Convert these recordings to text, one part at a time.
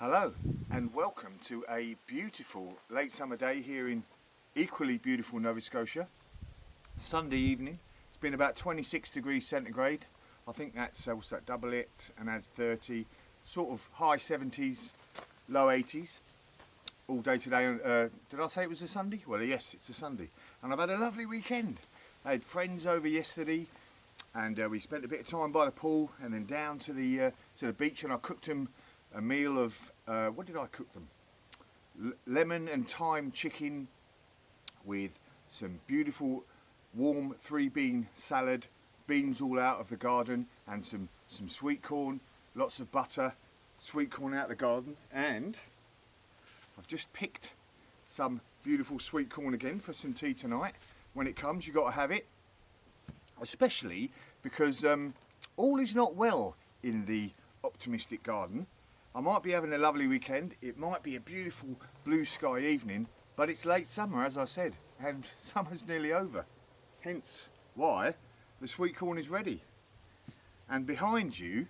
Hello and welcome to a beautiful late summer day here in equally beautiful Nova Scotia. Sunday evening. It's been about 26 degrees centigrade. I think that's what's that, double it and add 30, sort of high 70s, low 80s all day today. Did I say it was a Sunday? Well, yes, it's a Sunday. And I've had a lovely weekend. I had friends over yesterday and we spent a bit of time by the pool and then down to the beach, and I cooked them a meal of, what did I cook them? Lemon and thyme chicken with some beautiful warm 3-bean salad, beans all out of the garden, and some sweet corn, lots of butter, sweet corn out of the garden. And I've just picked some beautiful sweet corn again for some tea tonight. When it comes, you've got to have it, especially because all is not well in the optimistic garden. I might be having a lovely weekend, it might be a beautiful blue sky evening, but it's late summer, as I said, and summer's nearly over. Hence why the sweet corn is ready. And behind you,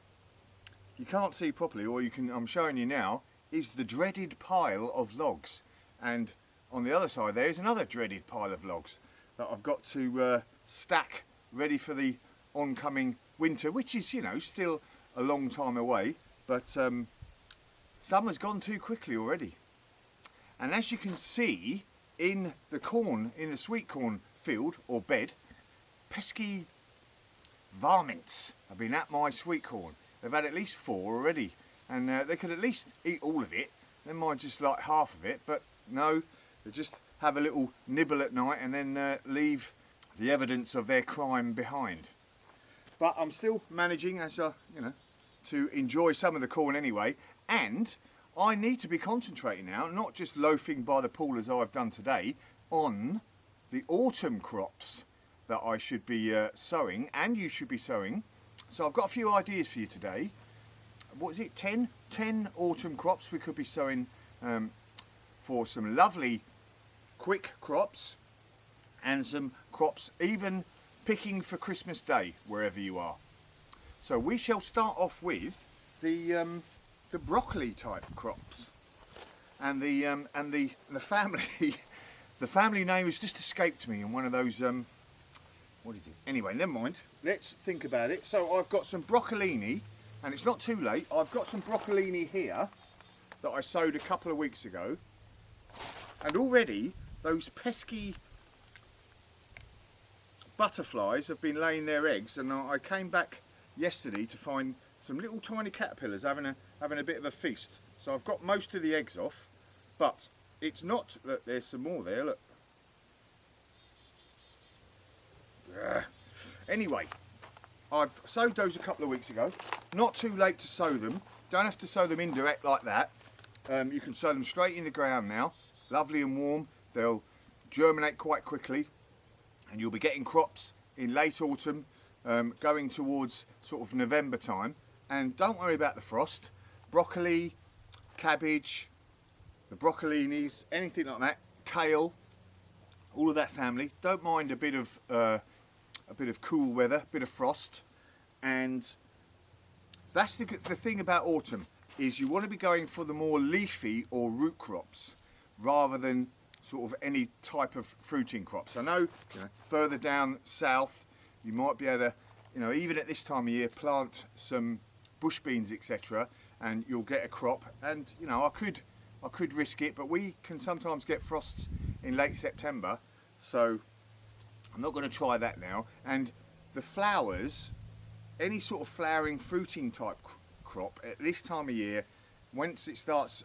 you can't see properly, or you can, I'm showing you now, is the dreaded pile of logs. And on the other side there is another dreaded pile of logs that I've got to stack ready for the oncoming winter, which is, you know, still a long time away, but summer's gone too quickly already. And as you can see in the corn, in the sweet corn field or bed, pesky varmints have been at my sweet corn. They've had at least 4 already, and they could at least eat all of it. They might just like half of it, but no, they just have a little nibble at night and then leave the evidence of their crime behind. But I'm still managing, as you know, to enjoy some of the corn anyway, and I need to be concentrating now, not just loafing by the pool as I've done today, on the autumn crops that I should be sowing, and you should be sowing. So I've got a few ideas for you today. What is it, 10 autumn crops we could be sowing for some lovely quick crops, and some crops even picking for Christmas Day wherever you are. So we shall start off with the broccoli type crops, and the family the family name has just escaped me in one of those what is it? Anyway, never mind. Let's think about it. So I've got some broccolini, and it's not too late. I've got some broccolini here that I sowed a couple of weeks ago, and already those pesky butterflies have been laying their eggs, and I came back yesterday to find some little tiny caterpillars having a bit of a feast. So I've got most of the eggs off, but it's not that there's some more there, look. Anyway, I've sowed those a couple of weeks ago. Not too late to sow them. Don't have to sow them indirect like that. You can sow them straight in the ground now. Lovely and warm. They'll germinate quite quickly, and you'll be getting crops in late autumn, going towards sort of November time. And don't worry about the frost. Broccoli, cabbage, the broccolinis, anything like that, kale, all of that family, don't mind a bit of cool weather, a bit of frost. And that's the thing about autumn, is you want to be going for the more leafy or root crops rather than sort of any type of fruiting crops. I know, you know, further down south you might be able to, you know, even at this time of year, plant some bush beans, etc., and you'll get a crop. And you know, I could risk it, but we can sometimes get frosts in late September, so I'm not going to try that now. And the flowers, any sort of flowering fruiting type crop at this time of year, once it starts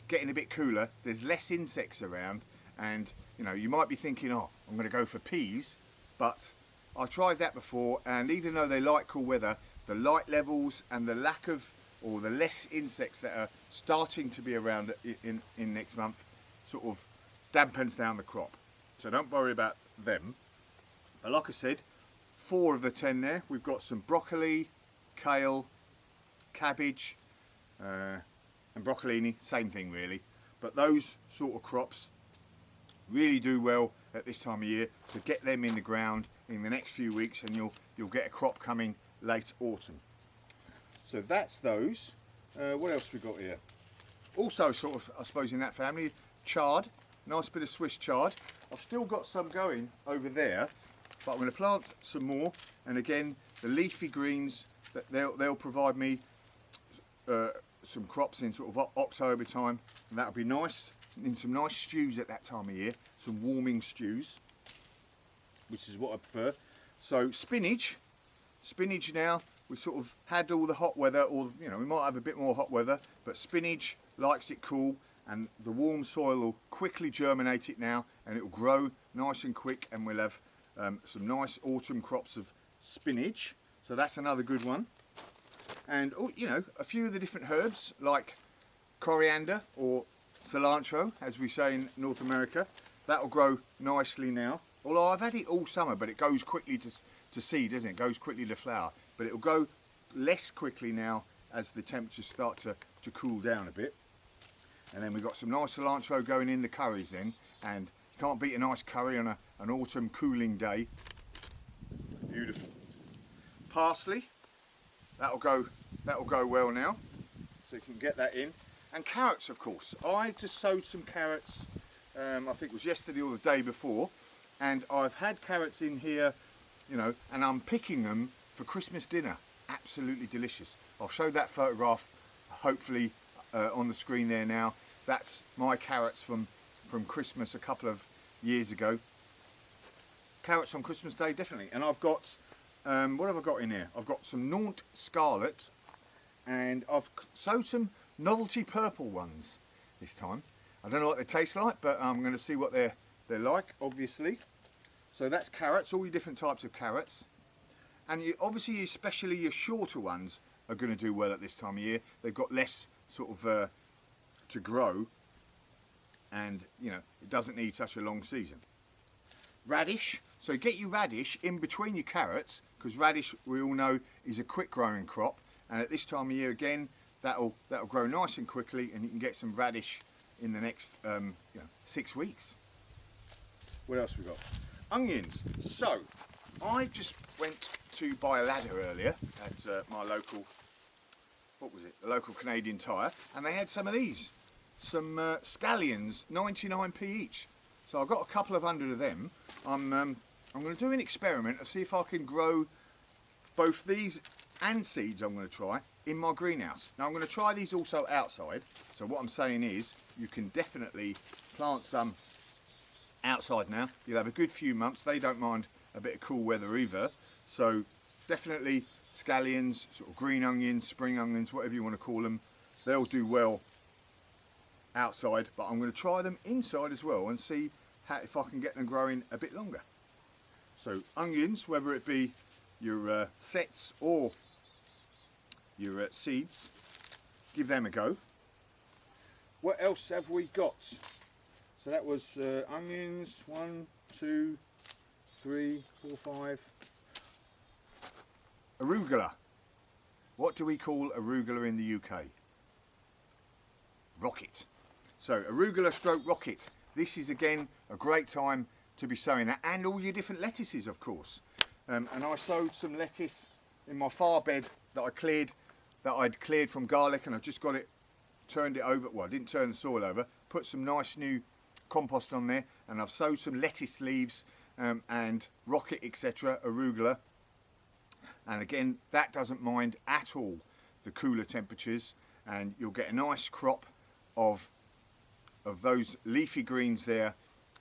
getting a bit cooler, there's less insects around, and you know, you might be thinking, oh, I'm going to go for peas, but I tried that before, and even though they like cool weather, the light levels and the lack of, or the less insects that are starting to be around in next month sort of dampens down the crop. So don't worry about them. But like I said, 4 of the 10 there. We've got some broccoli, kale, cabbage, and broccolini, same thing really. But those sort of crops really do well at this time of year, so get them in the ground in the next few weeks, and you'll get a crop coming late autumn. So that's those. What else we got here? Also sort of, I suppose, in that family, chard, nice bit of Swiss chard. I've still got some going over there, but I'm going to plant some more. And again, the leafy greens, they'll provide me some crops in sort of October time, and that'll be nice in some nice stews at that time of year, some warming stews, which is what I prefer. So spinach now, we sort of had all the hot weather, or you know, we might have a bit more hot weather, but spinach likes it cool, and the warm soil will quickly germinate it now, and it will grow nice and quick, and we'll have some nice autumn crops of spinach. So that's another good one. And you know, a few of the different herbs like coriander or cilantro, as we say in North America, that will grow nicely now. Although I've had it all summer, but it goes quickly to seed, doesn't it? It goes quickly to flower, but it will go less quickly now as the temperatures start to cool down a bit. And then we've got some nice cilantro going in the curries then, and you can't beat a nice curry on an autumn cooling day. Beautiful. Parsley, that'll go well now, so you can get that in. And carrots, of course. I just sowed some carrots, I think it was yesterday or the day before, and I've had carrots in here, you know, and I'm picking them for Christmas dinner. Absolutely delicious. I'll show that photograph hopefully on the screen there now. That's my carrots from Christmas a couple of years ago. Carrots on Christmas Day, definitely. And I've got, what have I got in here? I've got some Naunt Scarlet, and I've sowed some novelty purple ones this time. I don't know what they taste like, but I'm going to see what they're like, obviously. So that's carrots, all your different types of carrots. And obviously, especially your shorter ones are going to do well at this time of year. They've got less sort of to grow, and you know, it doesn't need such a long season. Radish, so get your radish in between your carrots, because radish, we all know, is a quick growing crop, and at this time of year again, that'll grow nice and quickly, and you can get some radish in the next 6 weeks. What else we got? Onions. So I just went to buy a ladder earlier at my local, what was it, the local Canadian Tire, and they had some of these, some scallions, 99p each. So I've got a couple of hundred of them. I'm going to do an experiment and see if I can grow both these and seeds. I'm going to try in my greenhouse. Now I'm going to try these also outside. So what I'm saying is, you can definitely plant some outside now. You'll have a good few months. They don't mind a bit of cool weather either. So definitely scallions, sort of green onions, spring onions, whatever you want to call them, they'll do well outside, but I'm going to try them inside as well and see if I can get them growing a bit longer. So onions, whether it be your sets or your seeds, give them a go. What else have we got? So that was onions, 1, 2, 3, 4, 5. Arugula. What do we call arugula in the UK? Rocket. So arugula stroke rocket. This is again a great time to be sowing that, and all your different lettuces, of course. And I sowed some lettuce in my far bed that I'd cleared from garlic, and I've just got it, turned it over. Well, I didn't turn the soil over. Put some nice new compost on there, and I've sowed some lettuce leaves and rocket, etc., arugula. And again, that doesn't mind at all the cooler temperatures, and you'll get a nice crop of those leafy greens there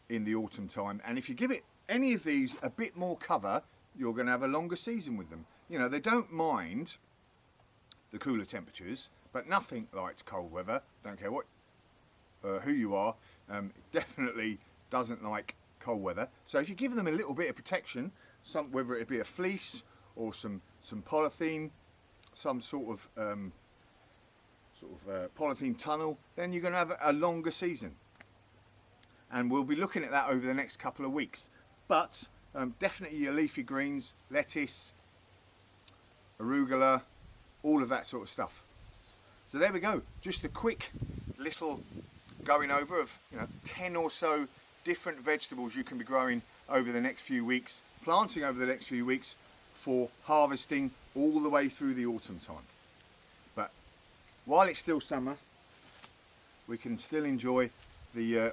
in the autumn time. And if you give it any of these a bit more cover, you're going to have a longer season with them. You know, they don't mind the cooler temperatures, but nothing likes cold weather. Don't care what who you are, definitely doesn't like cold weather. So if you give them a little bit of protection, whether it be a fleece or some polythene, some sort of polythene tunnel, then you're going to have a longer season. And we'll be looking at that over the next couple of weeks. But definitely your leafy greens, lettuce, arugula, all of that sort of stuff. So there we go, just a quick little going over of 10 or so different vegetables you can be growing over the next few weeks, planting over the next few weeks for harvesting all the way through the autumn time. But while it's still summer, we can still enjoy the,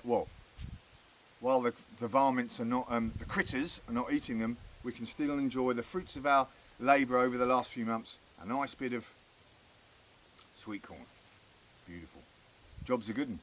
while the varmints are not, the critters are not eating them, we can still enjoy the fruits of our labour over the last few months. A nice bit of sweet corn. Beautiful. Job's a good one.